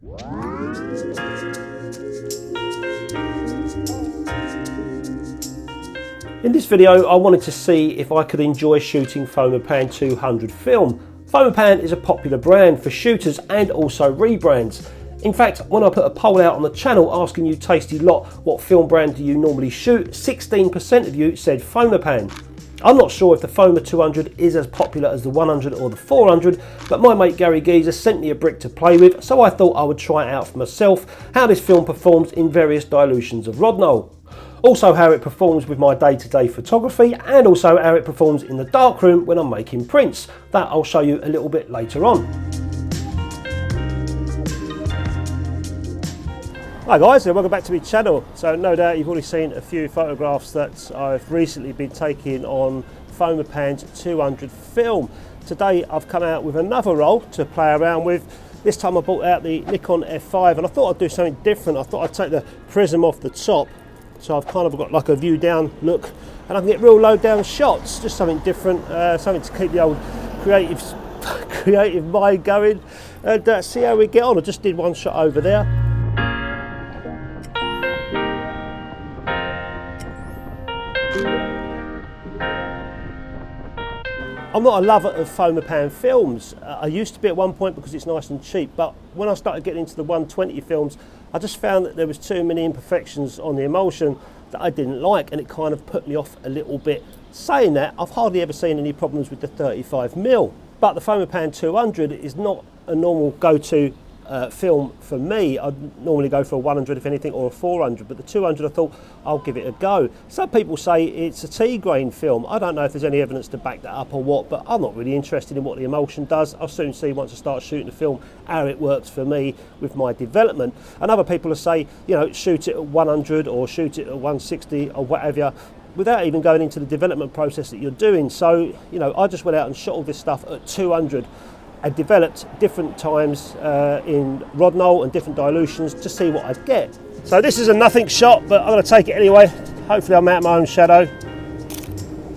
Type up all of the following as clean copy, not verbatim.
In this video I wanted to see if I could enjoy shooting Fomapan 200 film. Fomapan is a popular brand for shooters and also rebrands. In fact, when I put a poll out on the channel asking you tasty lot what film brand do you normally shoot, 16% of you said Fomapan. I'm not sure if the Foma 200 is as popular as the 100 or the 400, but my mate Gary Geezer sent me a brick to play with, so I thought I would try it out for myself how this film performs in various dilutions of Rodinal. Also how it performs with my day-to-day photography, and also how it performs in the darkroom when I'm making prints. That I'll show you a little bit later on. Hi guys, and welcome back to my channel. So no doubt you've already seen a few photographs that I've recently been taking on Fomapan's 200 film. Today I've come out with another roll to play around with. This time I brought out the Nikon F5 and I thought I'd do something different. I thought I'd take the prism off the top, so I've kind of got like a view down look and I can get real low down shots, just something different, something to keep the old creative mind going, and see how we get on. I just did one shot over there. I'm not a lover of Fomapan films. I used to be at one point because it's nice and cheap, but when I started getting into the 120 films, I just found that there was too many imperfections on the emulsion that I didn't like, and it kind of put me off a little bit. Saying that, I've hardly ever seen any problems with the 35mm, but the Fomapan 200 is not a normal go-to film for me. I'd normally go for a 100 if anything, or a 400, but the 200 I thought I'll give it a go. Some people say it's a T-grain film. I don't know if there's any evidence to back that up or what, but I'm not really interested in what the emulsion does. I'll soon see once I start shooting the film how it works for me with my development. And other people will say, you know, shoot it at 100 or shoot it at 160 or whatever, without even going into the development process that you're doing. So, you know, I just went out and shot all this stuff at 200. I developed different times in Rodinal and different dilutions to see what I'd get. So this is a nothing shot, but I'm going to take it anyway. Hopefully I'm out of my own shadow.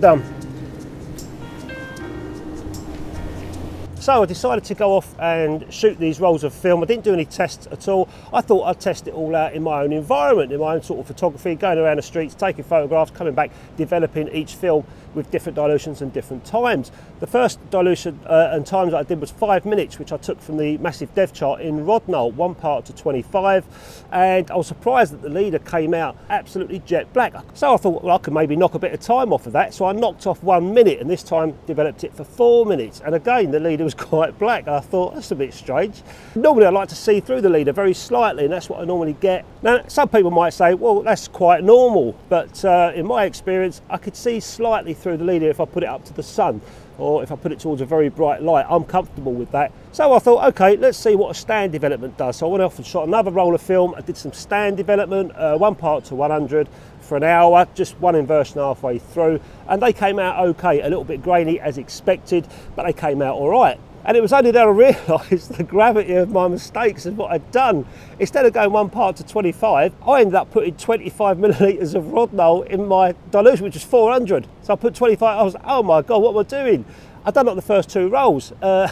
Done. So I decided to go off and shoot these rolls of film. I didn't do any tests at all. I thought I'd test it all out in my own environment, in my own sort of photography, going around the streets, taking photographs, coming back, developing each film with different dilutions and different times. The first dilution and times that I did was 5 minutes, which I took from the massive dev chart in Rodinal, 1 part to 25, and I was surprised that the leader came out absolutely jet black. So I thought, well, I could maybe knock a bit of time off of that, so I knocked off 1 minute, and this time developed it for 4 minutes, and again the leader was quite black. I thought, that's a bit strange. Normally I like to see through the leader very slightly, and that's what I normally get. Now some people might say, well, that's quite normal, but in my experience I could see slightly through the leader if I put it up to the sun, or if I put it towards a very bright light. I'm comfortable with that. So I thought, okay, let's see what a stand development does. So I went off and shot another roll of film. I did some stand development, 1 part to 100 for an hour, just one inversion halfway through, and they came out okay, a little bit grainy as expected, but they came out all right. And it was only then I realised the gravity of my mistakes and what I'd done. Instead of going 1 part to 25, I ended up putting 25mm of Rodinal in my dilution, which was 400. So I put 25, I was like, oh my God, what am I doing? I'd done like the first 2 rolls. So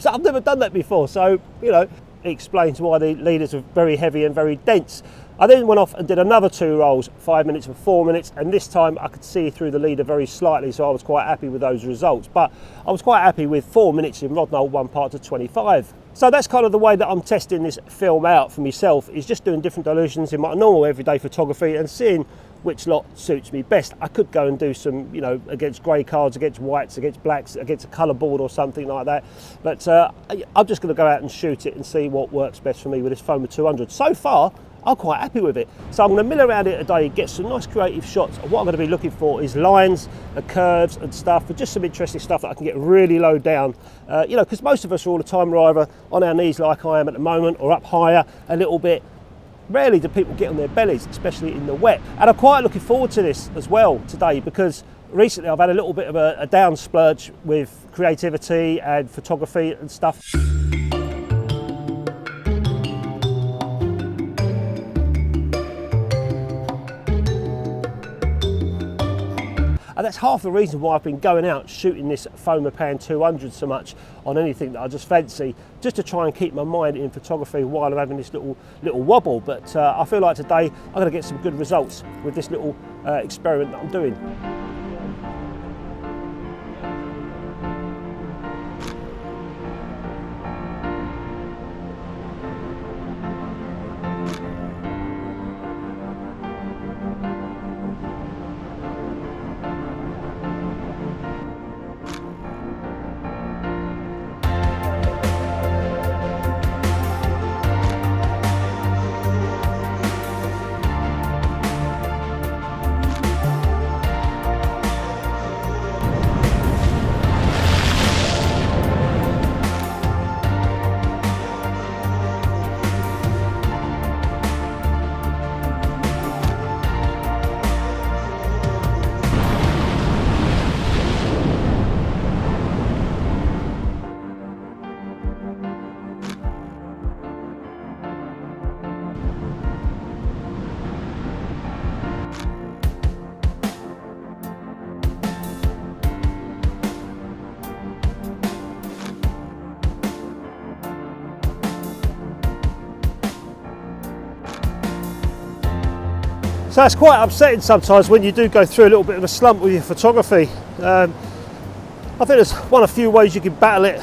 I've never done that before. So, you know, it explains why the leaders are very heavy and very dense. I then went off and did another 2 rolls, 5 minutes and 4 minutes, and this time I could see through the leader very slightly, so I was quite happy with those results. But I was quite happy with 4 minutes in Rodinal, 1 part to 25. So that's kind of the way that I'm testing this film out for myself, is just doing different dilutions in my normal everyday photography and seeing which lot suits me best. I could go and do some, you know, against grey cards, against whites, against blacks, against a colour board or something like that. But I'm just going to go out and shoot it and see what works best for me with this Foma 200. So far, I'm quite happy with it. So I'm going to mill around it today, get some nice creative shots. And what I'm going to be looking for is lines and curves and stuff, but just some interesting stuff that I can get really low down. You know, because most of us are all the time, we're either on our knees like I am at the moment, or up higher a little bit. Rarely do people get on their bellies, especially in the wet. And I'm quite looking forward to this as well today, because recently I've had a little bit of a down splurge with creativity and photography and stuff. And that's half the reason why I've been going out shooting this Fomapan 200 so much on anything that I just fancy, just to try and keep my mind in photography while I'm having this little wobble. But I feel like today I'm going to get some good results with this little experiment that I'm doing. So it's quite upsetting sometimes when you do go through a little bit of a slump with your photography. I think there's one of few ways you can battle it.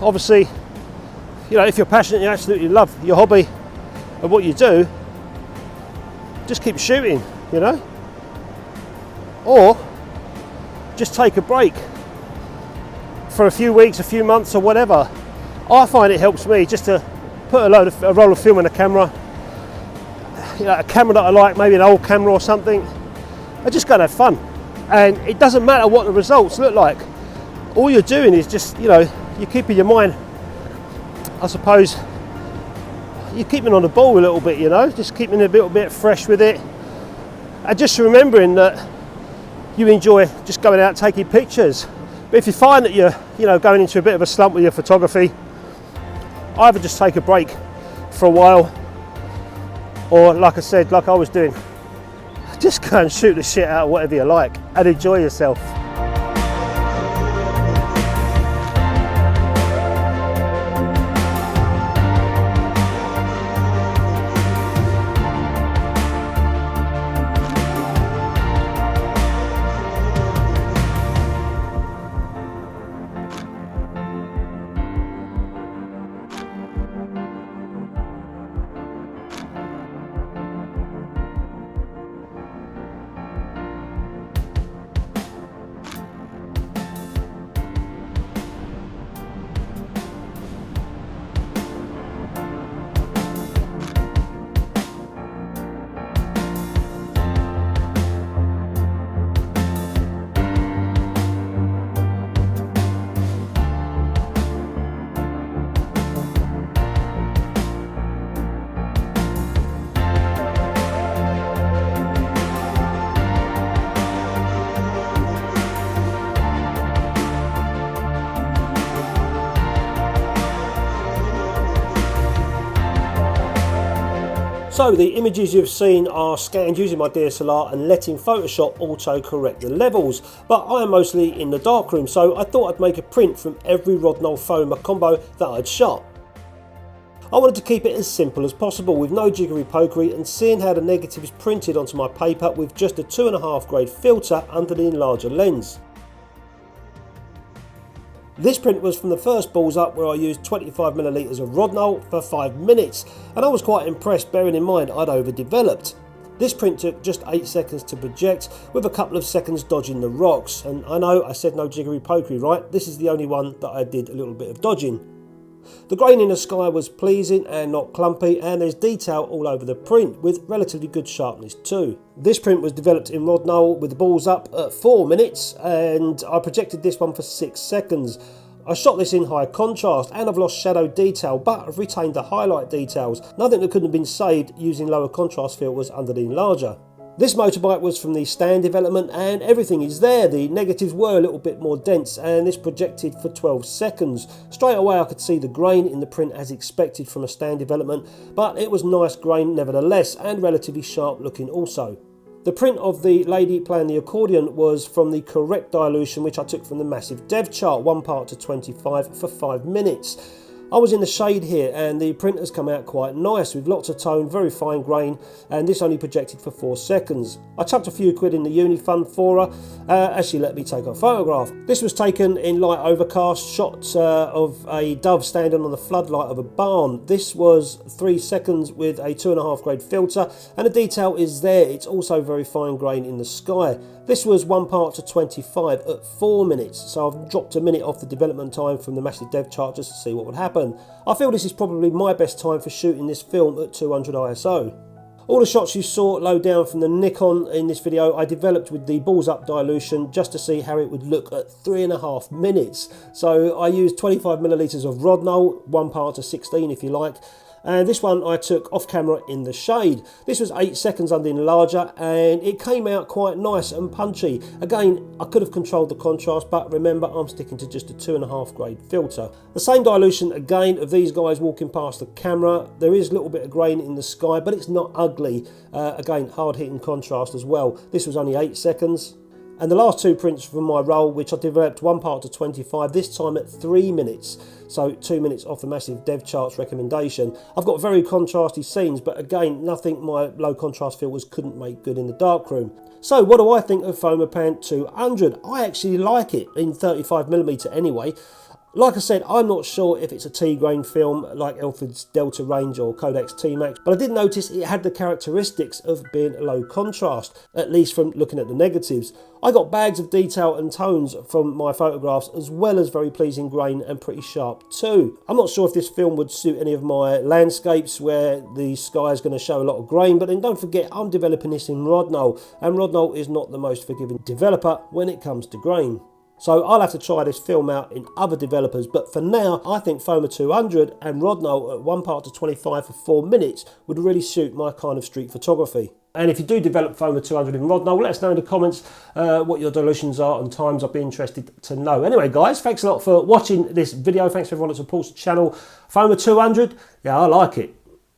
Obviously, you know, if you're passionate, you absolutely love your hobby and what you do, just keep shooting, you know, or just take a break for a few weeks, a few months or whatever. I find it helps me just to put a roll of film in a camera, you know, a camera that I like, maybe an old camera or something. I just go and have fun, and it doesn't matter what the results look like. All you're doing is just, you know, you're keeping your mind, I suppose, you're keeping on the ball a little bit, you know, just keeping a little bit fresh with it, and just remembering that you enjoy just going out taking pictures. But if you find that you're, you know, going into a bit of a slump with your photography, either just take a break for a while, or like I said, like I was doing, just go and shoot the shit out of whatever you like and enjoy yourself. So the images you've seen are scanned using my DSLR and letting Photoshop auto-correct the levels, but I am mostly in the darkroom, so I thought I'd make a print from every Rodinal Foma combo that I'd shot. I wanted to keep it as simple as possible with no jiggery pokery, and seeing how the negative is printed onto my paper with just a 2.5 grade filter under the enlarger lens. This print was from the first balls up, where I used 25ml of Rodinal for 5 minutes, and I was quite impressed, bearing in mind I'd overdeveloped. This print took just 8 seconds to project, with a couple of seconds dodging the rocks, and I know I said no jiggery pokery, right? This is the only one that I did a little bit of dodging. The grain in the sky was pleasing and not clumpy, and there's detail all over the print with relatively good sharpness too. This print was developed in Rodinal with the balls up at 4 minutes, and I projected this one for 6 seconds. I shot this in high contrast, and I've lost shadow detail, but I've retained the highlight details, nothing that couldn't have been saved using lower contrast filters under the enlarger. This motorbike was from the stand development, and everything is there. The negatives were a little bit more dense, and this projected for 12 seconds. Straight away I could see the grain in the print as expected from a stand development, but it was nice grain nevertheless, and relatively sharp looking also. The print of the lady playing the accordion was from the correct dilution, which I took from the massive dev chart, 1 part to 25 for 5 minutes. I was in the shade here and the print has come out quite nice with lots of tone, very fine grain, and this only projected for 4 seconds. I chucked a few quid in the uni fund for her as she let me take a photograph. This was taken in light overcast, shot of a dove standing on the floodlight of a barn. This was 3 seconds with a 2.5 grade filter, and the detail is there. It's also very fine grain in the sky. This was 1 part to 25 at 4 minutes, so I've dropped a minute off the development time from the massive dev chart just to see what would happen. I feel this is probably my best time for shooting this film at 200 ISO. All the shots you saw low down from the Nikon in this video I developed with the balls up dilution just to see how it would look at 3.5 minutes. So I used 25ml of Rodinal, 1 part to 16 if you like. And this one I took off camera in the shade. This was 8 seconds under ENLARGER and it came out quite nice and punchy. Again, I could have controlled the contrast, but remember I'm sticking to just a 2.5 grade filter. The same dilution again of these guys walking past the camera. There is a little bit of grain in the sky, but it's not ugly. Again, hard hitting contrast as well. This was only 8 seconds. And the last 2 prints from my roll, which I developed 1 part to 25, this time at 3 minutes. So 2 minutes off the massive dev charts recommendation. I've got very contrasty scenes, but again, nothing my low contrast filters couldn't make good in the darkroom. So what do I think of Fomapan 200? I actually like it in 35mm anyway. Like I said, I'm not sure if it's a T-grain film like ILFORD's Delta range or Kodak's T-Max, but I did notice it had the characteristics of being low contrast, at least from looking at the negatives. I got bags of detail and tones from my photographs, as well as very pleasing grain and pretty sharp too. I'm not sure if this film would suit any of my landscapes where the sky is going to show a lot of grain, but then don't forget I'm developing this in Rodinal, and Rodinal is not the most forgiving developer when it comes to grain. So I'll have to try this film out in other developers, but for now I think Foma 200 and Rodinal at 1 part to 25 for 4 minutes would really suit my kind of street photography. And if you do develop Foma 200 in Rodinal, let us know in the comments what your dilutions are and times. I'd be interested to know. Anyway guys, thanks a lot for watching this video. Thanks for everyone that supports the channel. Foma 200, yeah, I like it.